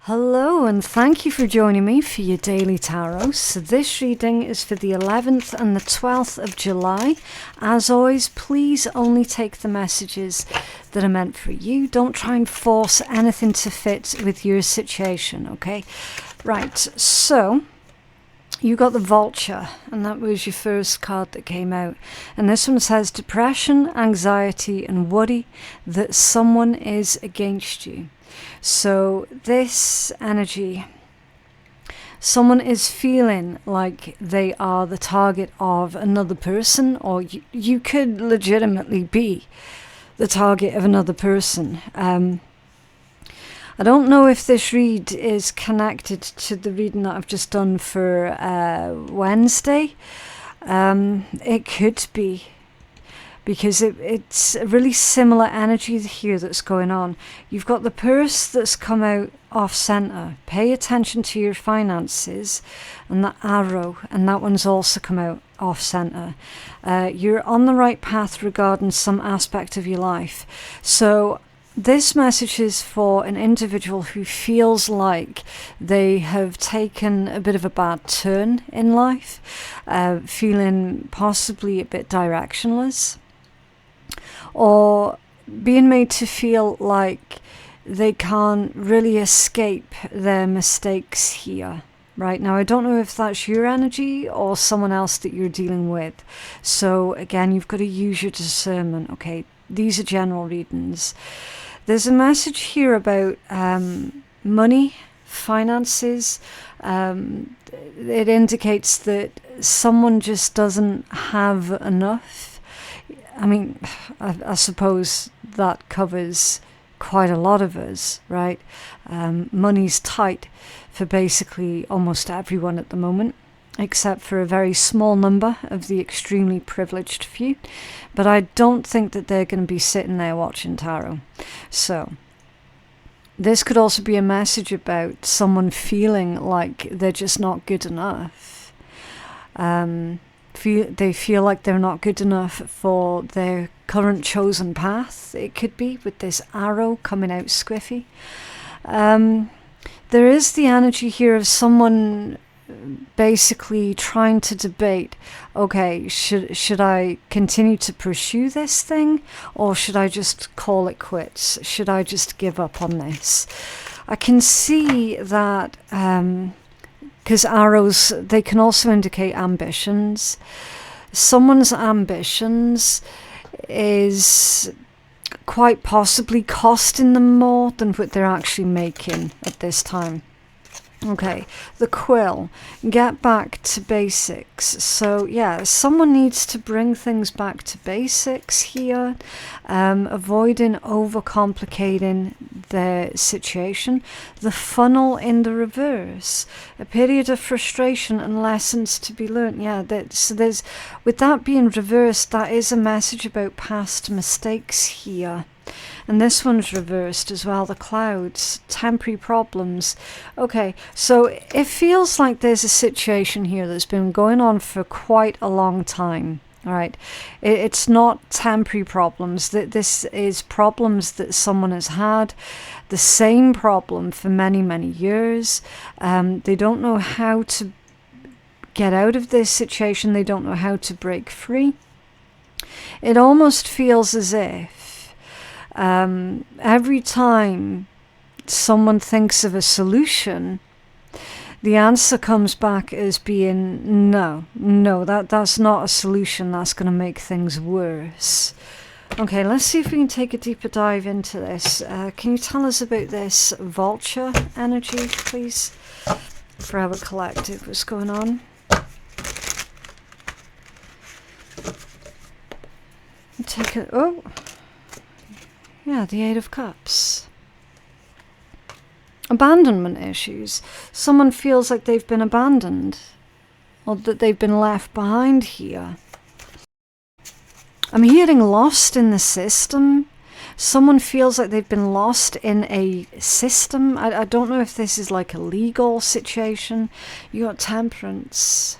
Hello and thank you for joining me for your daily tarot. So this reading is for the 11th and the 12th of July. As always, please only take the messages that are meant for you. Don't try and force anything to fit with your situation, okay? Right, so you got the Vulture, and that was your first card that came out. And this one says depression, anxiety and worry that someone is against you. So this energy, someone is feeling like they are the target of another person, or you could legitimately be the target of another person. I don't know if this read is connected to the reading that I've just done for Wednesday. It could be, because it's a really similar energy here that's going on. You've got the purse that's come out off center. Pay attention to your finances, and the arrow, and that one's also come out off center. You're on the right path regarding some aspect of your life. So this message is for an individual who feels like they have taken a bit of a bad turn in life, feeling possibly a bit directionless, or being made to feel like they can't really escape their mistakes here. Right now, I don't know if that's your energy or someone else that you're dealing with. So again, you've got to use your discernment, okay? These are general readings. There's a message here about money, finances. It indicates that someone just doesn't have enough. I mean, I suppose that covers quite a lot of us, right? Money's tight for basically almost everyone at the moment, except for a very small number of the extremely privileged few. But I don't think that they're going to be sitting there watching tarot. So this could also be a message about someone feeling like they're just not good enough. They feel like they're not good enough for their current chosen path. It could be with this arrow coming out squiffy. There is the energy here of someone basically trying to debate, okay, should I continue to pursue this thing, or should I just call it quits? Should I just give up on this? I can see that because arrows, they can also indicate ambitions. Someone's ambitions is quite possibly costing them more than what they're actually making at this time. Okay, the quill, get back to basics. So yeah, someone needs to bring things back to basics here, avoiding overcomplicating their situation. The funnel in the reverse, a period of frustration and lessons to be learnt. Yeah, so there's, with that being reversed, that is a message about past mistakes here. And this one's reversed as well, the clouds, temporary problems. Okay, so it feels like there's a situation here that's been going on for quite a long time. All right, it's not temporary problems. This is problems that someone has had, the same problem for many, many years. They don't know how to get out of this situation. They don't know how to break free. It almost feels as if every time someone thinks of a solution, the answer comes back as being no, that's not a solution. That's going to make things worse. Okay, let's see if we can take a deeper dive into this. Can you tell us about this vulture energy, please? For our collective, what's going on? Take it. Oh. Yeah, the Eight of Cups. Abandonment issues. Someone feels like they've been abandoned, or that they've been left behind here. I'm hearing lost in the system. Someone feels like they've been lost in a system. I don't know if this is like a legal situation. You got Temperance.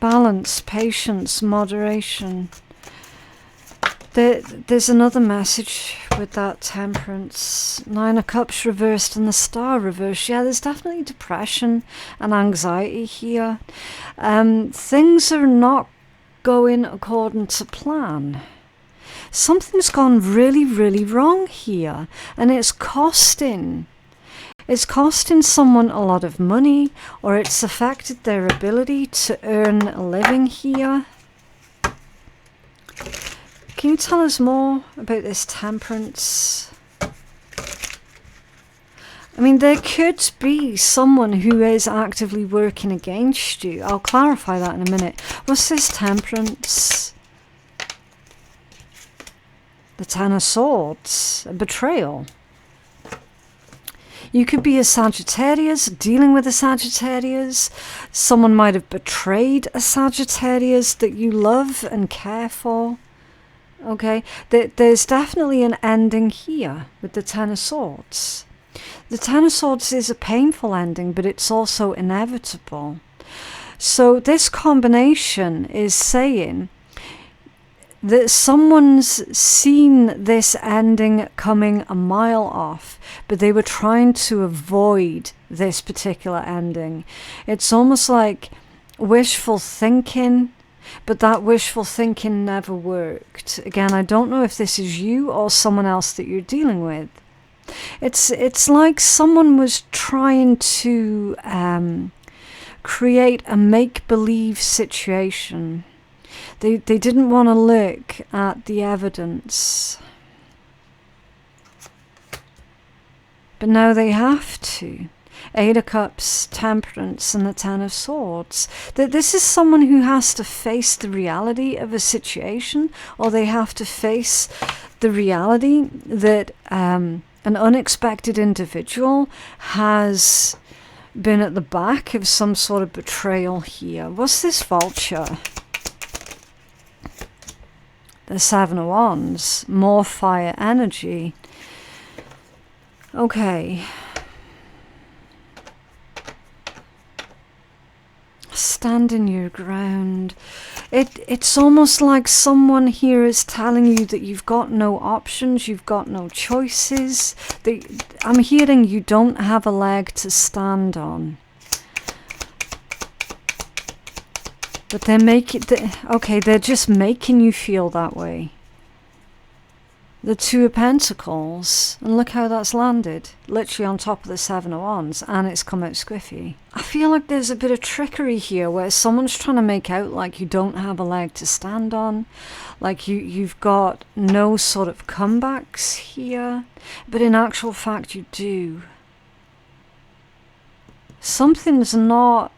Balance, patience, moderation. There's another message with that Temperance. 9 of Cups reversed and the Star reversed. Yeah, there's definitely depression and anxiety here. Things are not going according to plan. Something's gone really, really wrong here, and it's costing someone a lot of money, or it's affected their ability to earn a living here. Can you tell us more about this Temperance? I mean, there could be someone who is actively working against you. I'll clarify that in a minute. What's this Temperance? The 10 of Swords, a betrayal. You could be a Sagittarius, dealing with a Sagittarius. Someone might have betrayed a Sagittarius that you love and care for. Okay, there's definitely an ending here with the 10 of Swords. The 10 of Swords is a painful ending, but it's also inevitable. So this combination is saying that someone's seen this ending coming a mile off, but they were trying to avoid this particular ending. It's almost like wishful thinking, but that wishful thinking never worked. Again, I don't know if this is you or someone else that you're dealing with. It's like someone was trying to create a make-believe situation. They didn't want to look at the evidence. But now they have to. 8 of Cups, Temperance, and the 10 of Swords. That this is someone who has to face the reality of a situation, or they have to face the reality that an unexpected individual has been at the back of some sort of betrayal here. What's this Vulture? The 7 of Wands, more fire energy. Okay. Standing your ground. It's almost like someone here is telling you that you've got no options, you've got no choices. I'm hearing you don't have a leg to stand on. But they're just making you feel that way. The 2 of Pentacles, and look how that's landed. Literally on top of the 7 of Wands, and it's come out squiffy. I feel like there's a bit of trickery here where someone's trying to make out like you don't have a leg to stand on. Like you've got no sort of comebacks here. But in actual fact you do. Something's not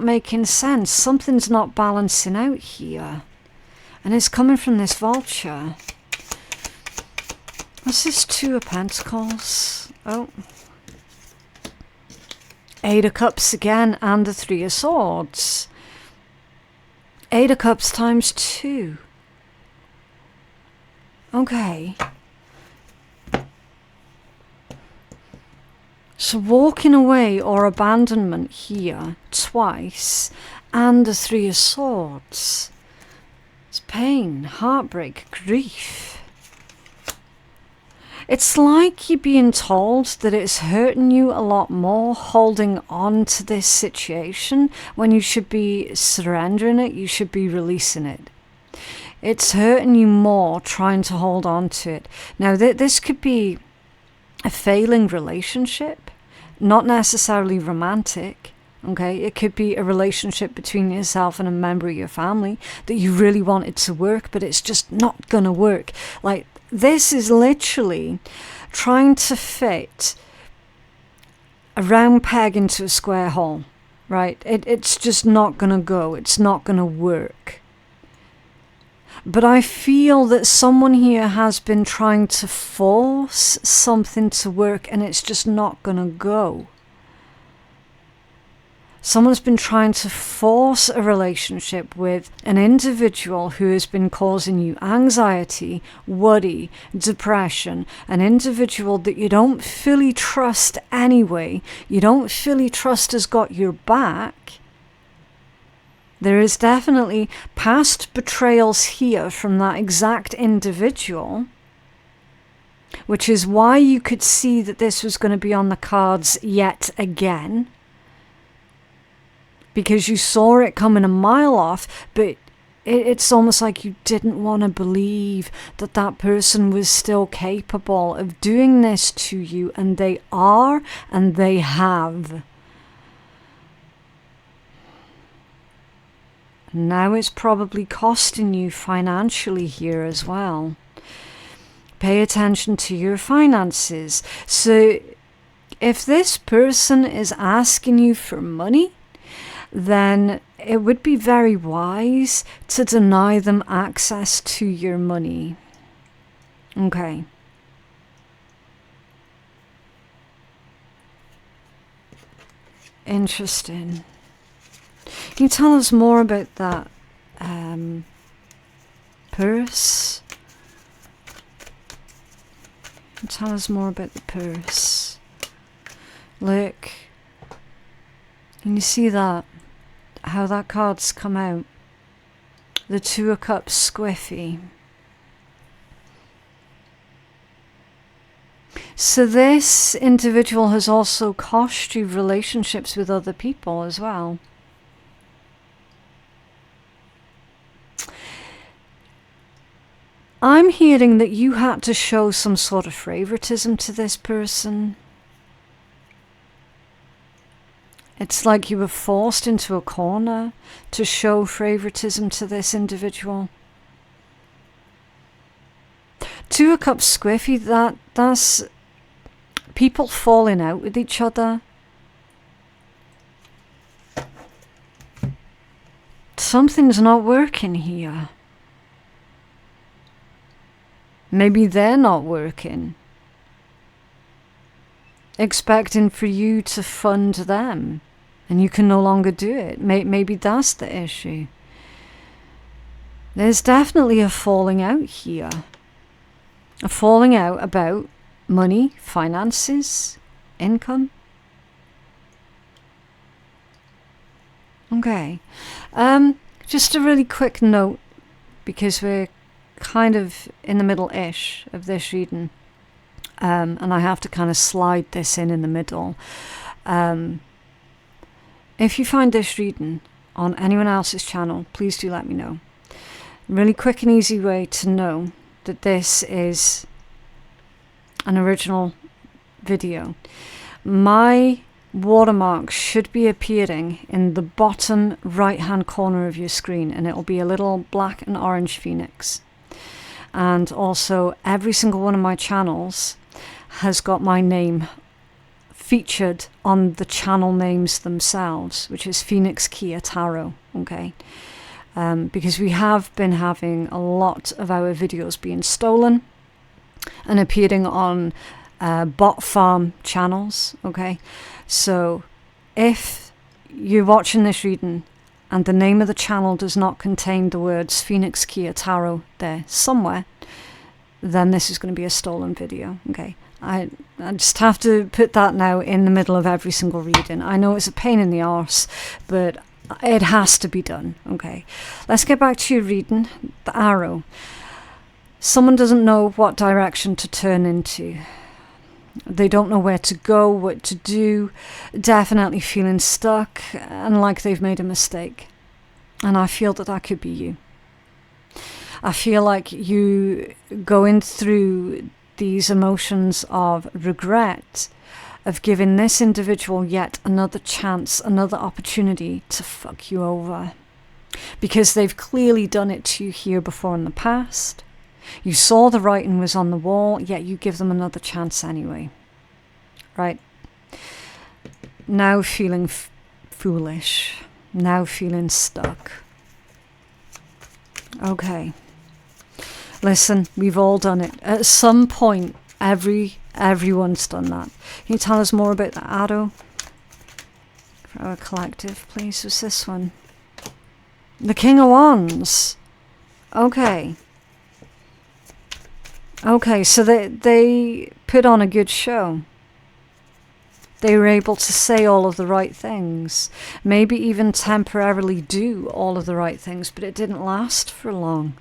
making sense. Something's not balancing out here. And it's coming from this Vulture. What's this 2 of Pentacles? Oh. 8 of Cups again, and the 3 of Swords. 8 of Cups times 2. Okay. So walking away or abandonment here twice, and the 3 of Swords. It's pain, heartbreak, grief. It's like you're being told that it's hurting you a lot more holding on to this situation when you should be surrendering it, you should be releasing it. It's hurting you more trying to hold on to it. Now, this could be a failing relationship, not necessarily romantic. Okay, it could be a relationship between yourself and a member of your family that you really wanted to work, but it's just not gonna work. Like, this is literally trying to fit a round peg into a square hole, right? It's just not gonna go. It's not gonna work. But I feel that someone here has been trying to force something to work, and it's just not gonna go. Someone's been trying to force a relationship with an individual who has been causing you anxiety, worry, depression, an individual that you don't fully trust anyway, you don't fully trust has got your back, There is definitely past betrayals here from that exact individual, which is why you could see that this was going to be on the cards yet again, because you saw it coming a mile off, but it's almost like you didn't want to believe that that person was still capable of doing this to you, and they are, and they have. Now it's probably costing you financially here as well. Pay attention to your finances. So if this person is asking you for money, then it would be very wise to deny them access to your money. Okay. Interesting. Can you tell us more about that purse? Can you tell us more about the purse? Look. Can you see that? How that card's come out? The Two of Cups squiffy. So this individual has also cost you relationships with other people as well. I'm hearing that you had to show some sort of favoritism to this person. It's like you were forced into a corner to show favoritism to this individual. Two of Cups squiffy, that's people falling out with each other. Something's not working here. Maybe they're not working. Expecting for you to fund them, and you can no longer do it. Maybe that's the issue. There's definitely a falling out here. A falling out about money, finances, income. Okay. Just a really quick note, because we're kind of in the middle-ish of this reading. And I have to kind of slide this in the middle. If you find this reading on anyone else's channel, please do let me know. Really quick and easy way to know that this is an original video. My watermark should be appearing in the bottom right hand corner of your screen, and it will be a little black and orange phoenix. And also every single one of my channels has got my name featured on the channel names themselves, which is Phoenix Keia Tarot, okay? Because we have been having a lot of our videos being stolen and appearing on bot farm channels, okay? So if you're watching this reading and the name of the channel does not contain the words Phoenix Keia Tarot there somewhere, then this is going to be a stolen video, okay? I just have to put that now in the middle of every single reading. I know it's a pain in the arse, but it has to be done, okay? Let's get back to your reading. The arrow. Someone doesn't know what direction to turn into. They don't know where to go, what to do. Definitely feeling stuck and like they've made a mistake. And I feel that that could be you. I feel like you going through these emotions of regret, of giving this individual yet another chance, another opportunity to fuck you over. Because they've clearly done it to you here before in the past. You saw the writing was on the wall, yet you give them another chance anyway. Right? Now feeling foolish. Now feeling stuck. Okay. Listen, we've all done it. At some point, everyone's done that. Can you tell us more about the arrow for our collective, please? What's this one? The King of Wands. Okay. Okay, so they put on a good show. They were able to say all of the right things, maybe even temporarily do all of the right things, but it didn't last for long.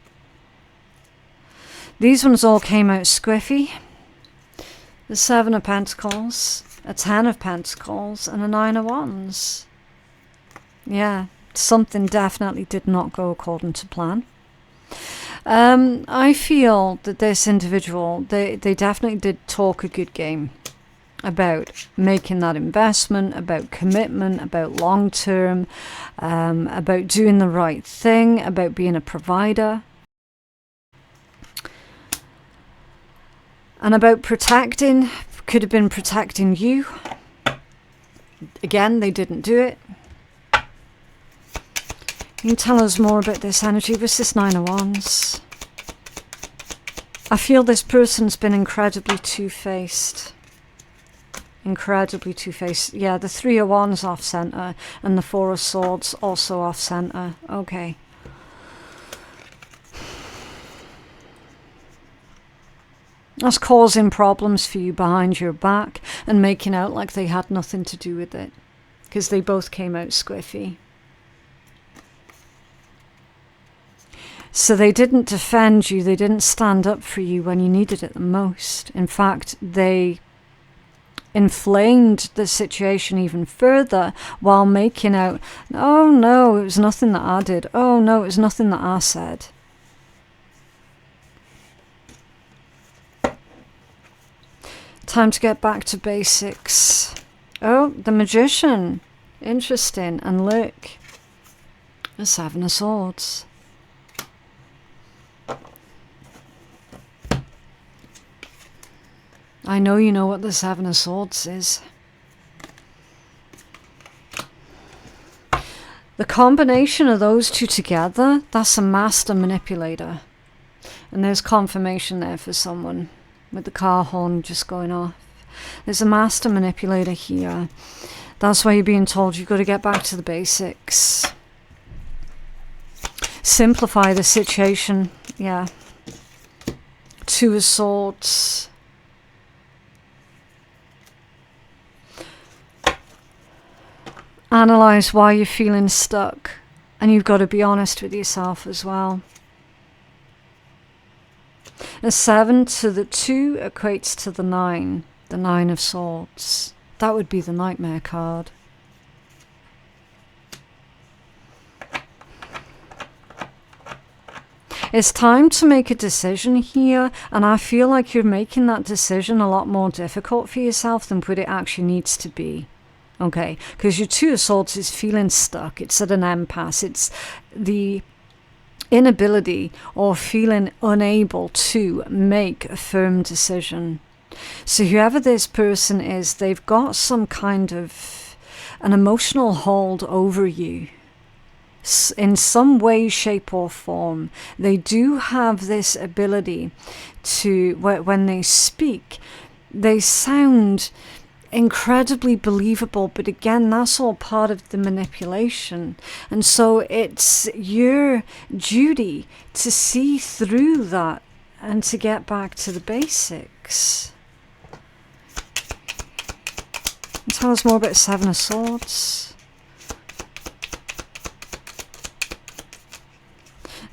These ones all came out squiffy. The 7 of Pentacles, a 10 of Pentacles, and a 9 of Wands. Yeah, something definitely did not go according to plan. I feel that this individual, they definitely did talk a good game about making that investment, about commitment, about long term, about doing the right thing, about being a provider, and about protecting. Could have been protecting you. Again, they didn't do it. You can tell us more about this energy. What's this 9 of Wands? I feel this person's been incredibly two-faced. Incredibly two-faced. Yeah, the 3 of Wands off-center and the 4 of Swords also off-center. Okay. That's causing problems for you behind your back and making out like they had nothing to do with it, because they both came out squiffy. So they didn't defend you, they didn't stand up for you when you needed it the most. In fact, they inflamed the situation even further while making out, oh no, it was nothing that I did. Oh no, it was nothing that I said. Time to get back to basics. Oh, the Magician. Interesting. And look, the 7 of Swords. I know you know what the 7 of Swords is. The combination of those two together, that's a master manipulator. And there's confirmation there for someone with the car horn just going off. There's a master manipulator here. That's why you're being told you've got to get back to the basics. Simplify the situation. Yeah. 2 of Swords. Analyze why you're feeling stuck, and you've got to be honest with yourself as well. A 7 to the 2 equates to the 9 of Swords. That would be the Nightmare card. It's time to make a decision here, and I feel like you're making that decision a lot more difficult for yourself than what it actually needs to be. Okay, because your 2 of Swords is feeling stuck. It's at an impasse. It's the inability or feeling unable to make a firm decision. So whoever this person is, they've got some kind of an emotional hold over you. In some way, shape or form. They do have this ability to, when they speak, they sound incredibly believable, but again, that's all part of the manipulation. And so it's your duty to see through that and to get back to the basics. Tell us more about 7 of Swords.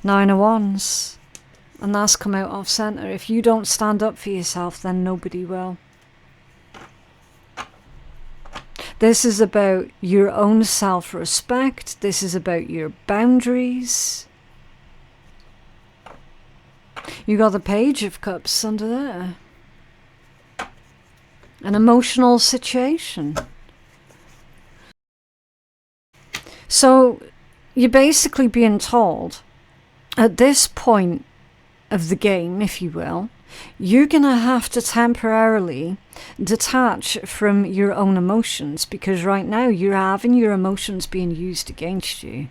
9 of Wands. And that's come out off center. If you don't stand up for yourself, then nobody will. This is about your own self-respect. This is about your boundaries. You got the Page of Cups under there. An emotional situation. So you're basically being told at this point of the game, if you will, you're going to have to temporarily detach from your own emotions, because right now you're having your emotions being used against you.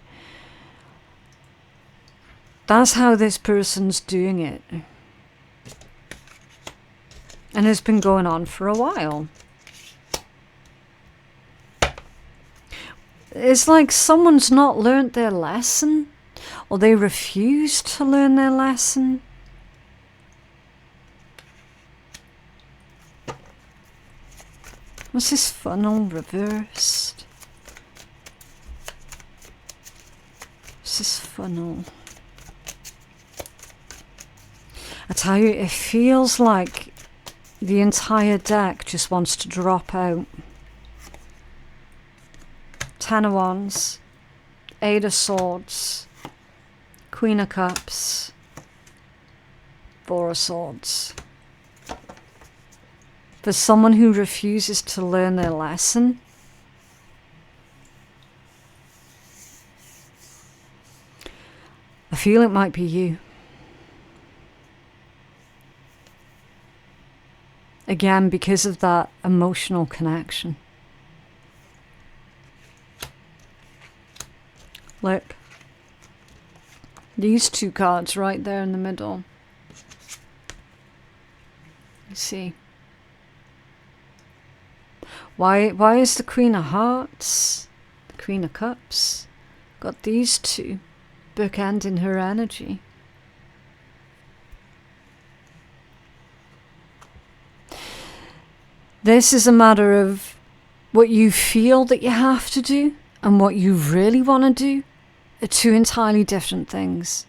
That's how this person's doing it. And it's been going on for a while. It's like someone's not learnt their lesson, or they refuse to learn their lesson. What's this funnel reversed? What's this funnel? I tell you, it feels like the entire deck just wants to drop out. 10 of Wands, 8 of Swords, Queen of Cups, 4 of Swords. For someone who refuses to learn their lesson, I feel it might be you. Again, because of that emotional connection. Look. These two cards right there in the middle. You see. Why is the Queen of Hearts, the Queen of Cups, got these two bookending her energy? This is a matter of what you feel that you have to do and what you really want to do are two entirely different things.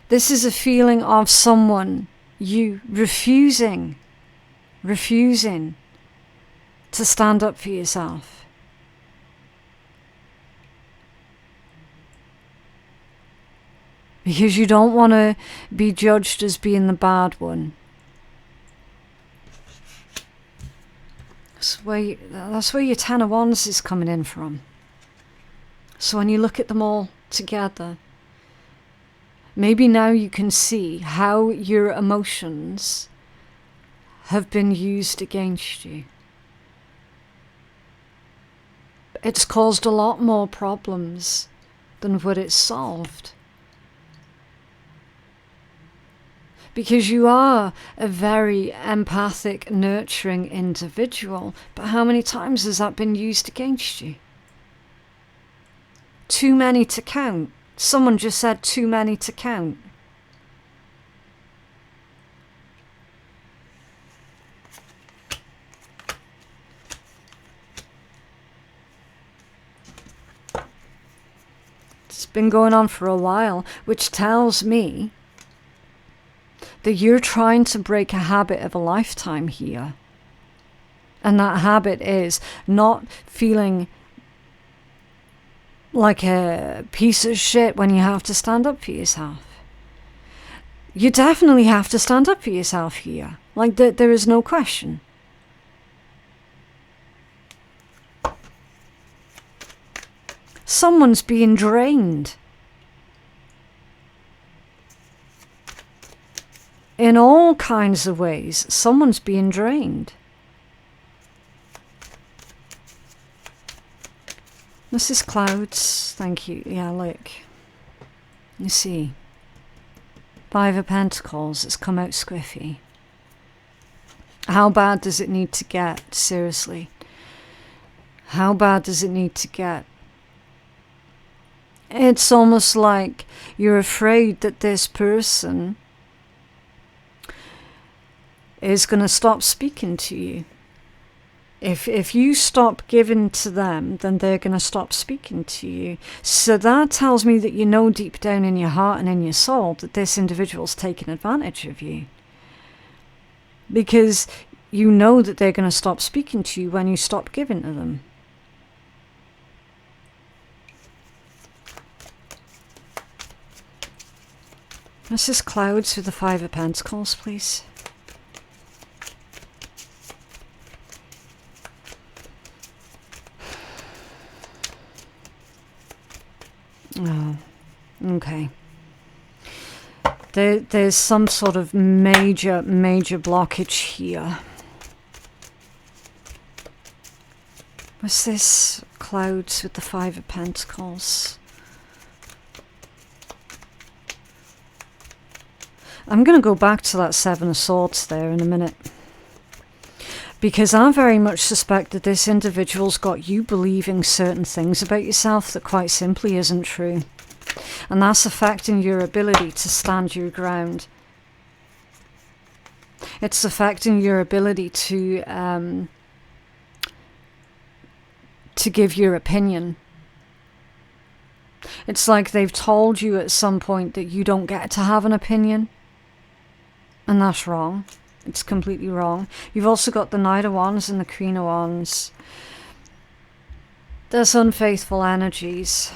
This is a feeling of someone, you, refusing to stand up for yourself. Because you don't want to be judged as being the bad one. That's where your 10 of Wands is coming in from. So when you look at them all together, maybe now you can see how your emotions have been used against you. It's caused a lot more problems than what it's solved. Because you are a very empathic, nurturing individual. But how many times has that been used against you? Too many to count. Someone just said too many to count. It's been going on for a while, which tells me that you're trying to break a habit of a lifetime here. And that habit is not feeling like a piece of shit when you have to stand up for yourself. You definitely have to stand up for yourself here. Like, there is no question. Someone's being drained. In all kinds of ways, someone's being drained. This is clouds. Thank you. Yeah, look. You see. 5 of Pentacles. It's come out squiffy. How bad does it need to get? Seriously. How bad does it need to get? It's almost like you're afraid that this person is going to stop speaking to you. If you stop giving to them, then they're going to stop speaking to you. So that tells me that you know deep down in your heart and in your soul that this individual's taking advantage of you. Because you know that they're going to stop speaking to you when you stop giving to them. This is clouds with the 5 of Pentacles, please. Oh, okay. There's some sort of major blockage here. What's this? Clouds with the 5 of Pentacles. I'm going to go back to that 7 of Swords there in a minute. Because I very much suspect that this individual's got you believing certain things about yourself that quite simply isn't true. And that's affecting your ability to stand your ground. It's affecting your ability to to give your opinion. It's like they've told you at some point that you don't get to have an opinion. And that's wrong. It's completely wrong. You've also got the Knight of Wands and the Queen of Wands. There's unfaithful energies.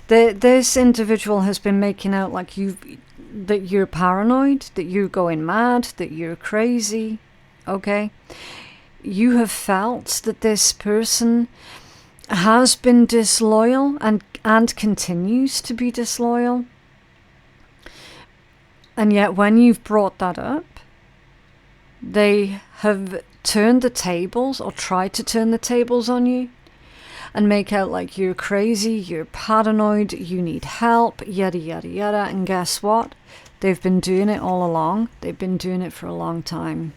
This individual has been making out like that you're paranoid, that you're going mad, that you're crazy. Okay? You have felt that this person has been disloyal and continues to be disloyal. And yet when you've brought that up, they have turned the tables or tried to turn the tables on you and make out like you're crazy, you're paranoid, you need help, yada, yada, yada. And guess what? They've been doing it all along. They've been doing it for a long time.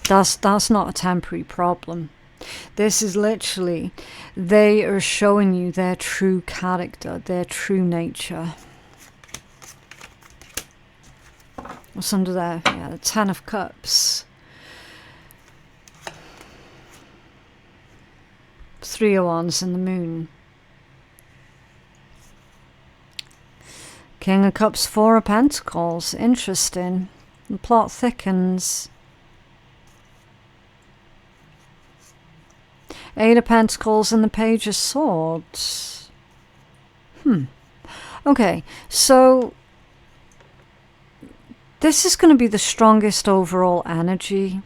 That's not a temporary problem. This is literally, they are showing you their true character, their true nature. What's under there? Yeah, the Ten of Cups. Three of Wands and the Moon. King of Cups, Four of Pentacles. Interesting. The plot thickens. Eight of Pentacles and the Page of Swords. Okay, so this is going to be the strongest overall energy.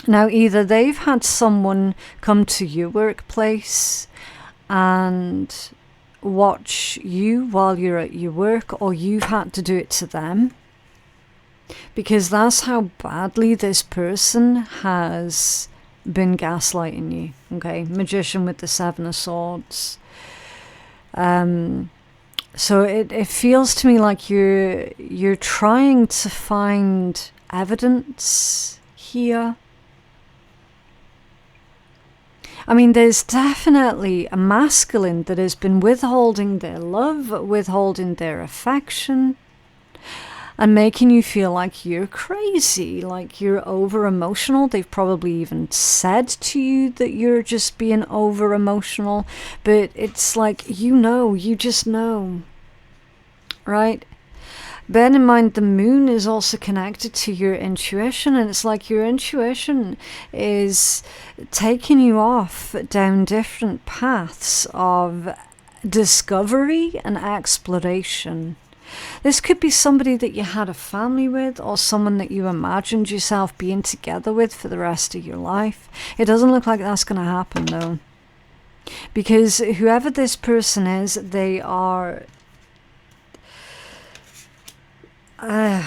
Now, either they've had someone come to your workplace and watch you while you're at your work, or you've had to do it to them. Because that's how badly this person has been gaslighting you. Okay, Magician with the Seven of Swords. So it feels to me like you're trying to find evidence here. I mean, there's definitely a masculine that has been withholding their love, withholding their affection, and making you feel like you're crazy, like you're over-emotional. They've probably even said to you that you're just being over-emotional, but it's like, you just know, right? Bear in mind, the Moon is also connected to your intuition, and it's like your intuition is taking you off down different paths of discovery and exploration. This could be somebody that you had a family with, or someone that you imagined yourself being together with for the rest of your life. It doesn't look like that's going to happen, though. Because whoever this person is, they are... I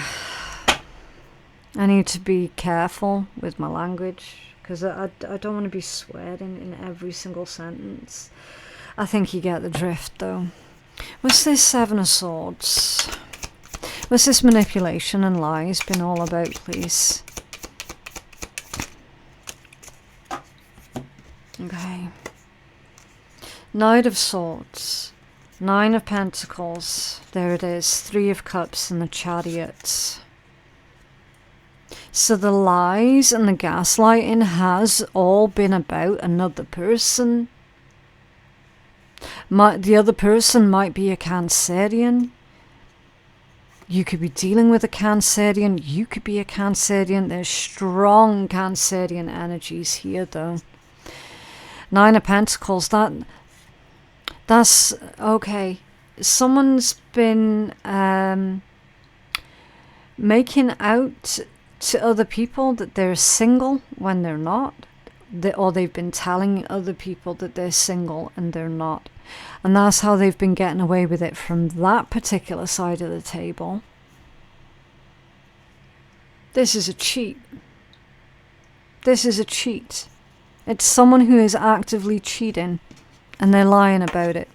need to be careful with my language, because I don't want to be swearing in every single sentence. I think you get the drift, though. What's this Seven of Swords? What's this manipulation and lies been all about, please? Okay. Knight of Swords. Nine of Pentacles. There it is. Three of Cups and the Chariot. So the lies and the gaslighting has all been about another person. The other person might be a Cancerian. You could be dealing with a Cancerian. You could be a Cancerian. There's strong Cancerian energies here, though. Nine of Pentacles. That's okay. Someone's been making out to other people that they're single when they're not. Or they've been telling other people that they're single and they're not. And that's how they've been getting away with it from that particular side of the table. This is a cheat. This is a cheat. It's someone who is actively cheating, and they're lying about it.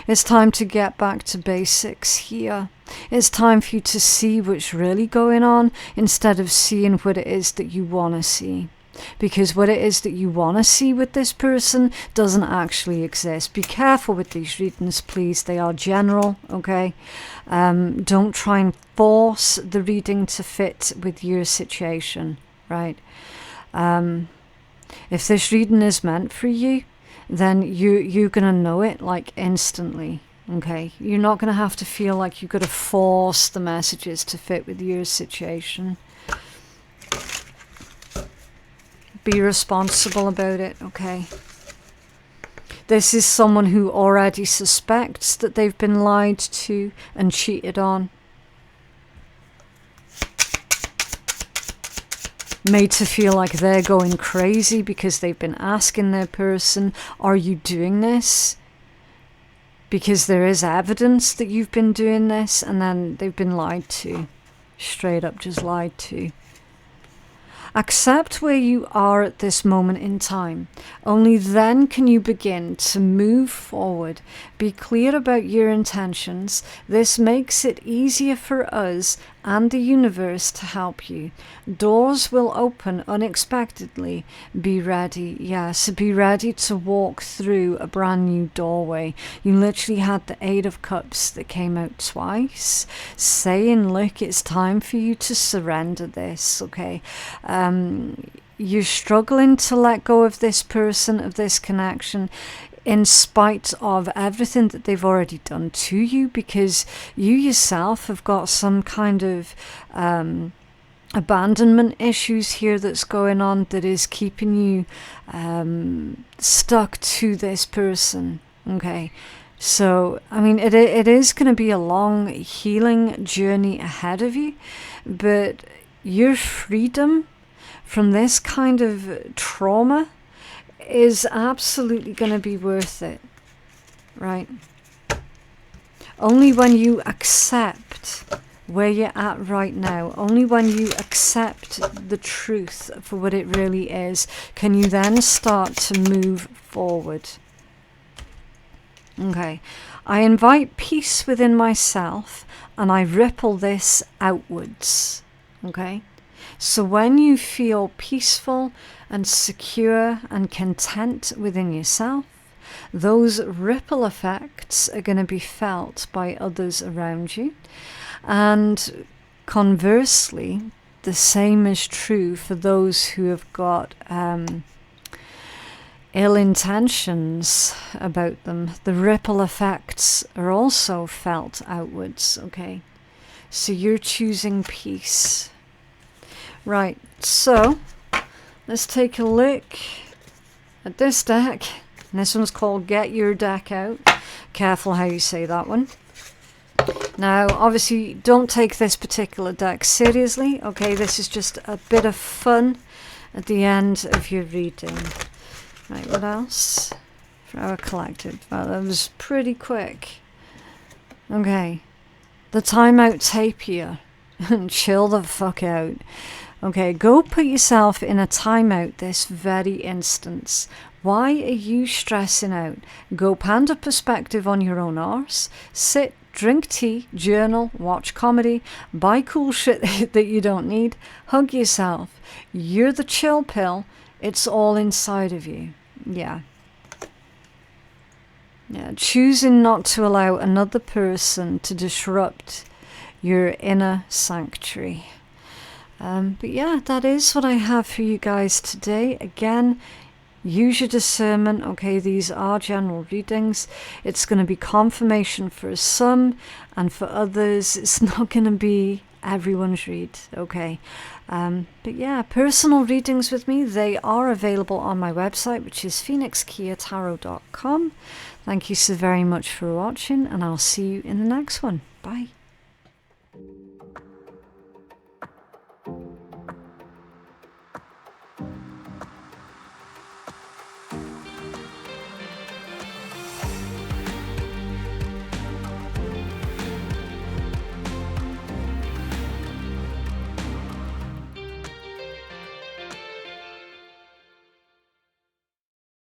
It's time to get back to basics here. It's time for you to see what's really going on instead of seeing what it is that you want to see. Because what it is that you want to see with this person doesn't actually exist. Be careful with these readings, please. They are general, okay? Don't try and force the reading to fit with your situation, right? If this reading is meant for you, then you're going to know it like instantly, okay? You're not going to have to feel like you've got to force the messages to fit with your situation. Be responsible about it, okay? This is someone who already suspects that they've been lied to and cheated on. Made to feel like they're going crazy because they've been asking their person, are you doing this? Because there is evidence that you've been doing this, and then they've been lied to. Straight up just lied to. Accept where you are at this moment in time. Only then can you begin to move forward. Be clear about your intentions. This makes it easier for us and the universe to help you. Doors will open unexpectedly. Be ready. Yes, be ready to walk through a brand new doorway. You literally had the Eight of Cups that came out twice, saying, look, it's time for you to surrender this, okay? You're struggling to let go of this person, of this connection, in spite of everything that they've already done to you, because you yourself have got some kind of abandonment issues here that's going on that is keeping you stuck to this person, okay? So, I mean, it is going to be a long healing journey ahead of you, but your freedom from this kind of trauma is absolutely going to be worth it, right? Only when you accept where you're at right now, only when you accept the truth for what it really is, can you then start to move forward. Okay, I invite peace within myself and I ripple this outwards, okay? So when you feel peaceful and secure and content within yourself, those ripple effects are going to be felt by others around you. And conversely, the same is true for those who have got ill intentions about them. The ripple effects are also felt outwards, okay? So you're choosing peace. Right, so let's take a look at this deck. And this one's called Get Your Deck Out. Careful how you say that one. Now, obviously, don't take this particular deck seriously. Okay, this is just a bit of fun at the end of your reading. Right, what else? For our collective. Well, that was pretty quick. Okay, the timeout tape here. Chill the fuck out. Okay, go put yourself in a timeout this very instance. Why are you stressing out? Go panda perspective on your own arse. Sit, drink tea, journal, watch comedy, buy cool shit that you don't need. Hug yourself. You're the chill pill. It's all inside of you. Yeah. Yeah, choosing not to allow another person to disrupt your inner sanctuary. But yeah, that is what I have for you guys today. Again, use your discernment. Okay, these are general readings. It's going to be confirmation for some, and for others it's not going to be everyone's read. Okay, but yeah, personal readings with me, they are available on my website, which is phoenixkeiatarot.com. Thank you so very much for watching, and I'll see you in the next one. Bye.